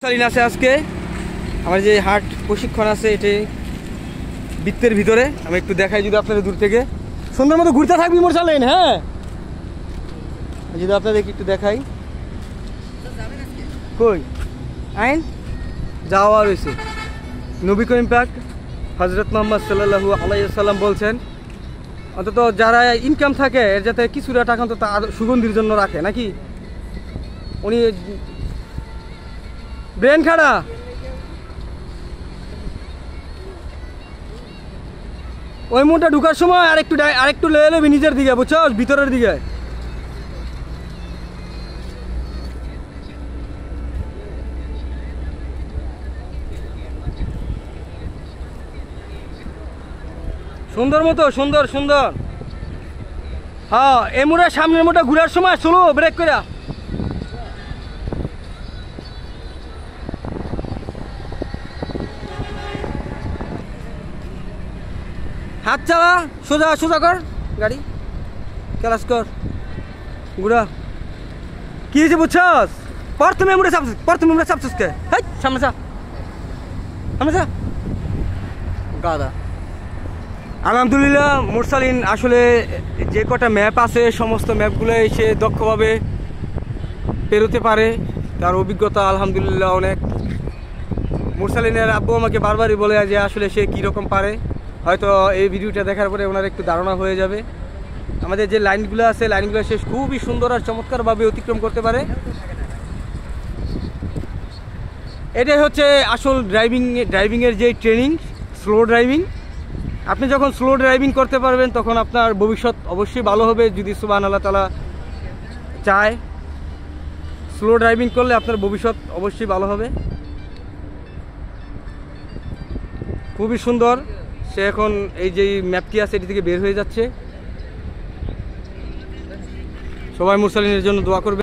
মুরসালিন আছে আজকে আমার যে হাট প্রশিক্ষণ আছে এটি বৃত্তের ভিতরে। আমি একটু দেখাই যদি আপনাদের দূর থেকে, সুন্দর মতো ঘুরতে থাকবি মুরসালিন। হ্যাঁ, যদি আপনাদেরকে একটু দেখাই, কই আইন যাওয়া রয়েছে। নবী করিম পাক হযরত মুহাম্মদ সাল্লাল্লাহু আলাইহি ওয়াসাল্লাম বলছেন, অন্তত যারা ইনকাম থাকে এর যাতে কিছুটা টাকা অন্তত সুগন্ধির জন্য রাখে নাকি। উনি ব্রেন খাড়া ওই মুখটা ঢুকার সময় আরেকটু লেয়ে নেবি নিজের দিকে, বুঝছো, ভিতরের দিকে। সুন্দর মতো, সুন্দর সুন্দর। হ্যাঁ, এই মুড়ে সামনের মোটা ঘুরার সময় চলো ব্রেক করে। হাত চালা, সোজা সোজা কর গাড়ি, ক্লাস কর, ঘুরা। কি হয়েছে বুঝছস? প্রথমে মুড়ে চাপছিস কে? সামনে চা, সামনে চা গাদা। আলহামদুলিল্লাহ, মুরসালিন আসলে যে কটা ম্যাপ আছে সমস্ত ম্যাপগুলো সে দক্ষভাবে পেরোতে পারে। তার অভিজ্ঞতা আলহামদুলিল্লাহ অনেক। মুরসালিনের আব্বু আমাকে বারবারই বলে যে আসলে সে কীরকম পারে। হয়তো এই ভিডিওটা দেখার পরে ওনার একটু ধারণা হয়ে যাবে। আমাদের যে লাইনগুলো আছে লাইনগুলো সে খুবই সুন্দর আর চমৎকারভাবে অতিক্রম করতে পারে। এটাই হচ্ছে আসল ড্রাইভিংয়ের যে ট্রেনিং, স্লো ড্রাইভিং। আপনি যখন স্লো ড্রাইভিং করতে পারবেন তখন আপনার ভবিষ্যৎ অবশ্যই ভালো হবে, যদি সুবহানাল্লাহ তাআলা চায়। স্লো ড্রাইভিং করলে আপনার ভবিষ্যৎ অবশ্যই ভালো হবে। খুবই সুন্দর। সে এখন এই যে ম্যাপটি আছে এটি থেকে বের হয়ে যাচ্ছে। সবাই মুরসালিনের জন্য দোয়া করবে।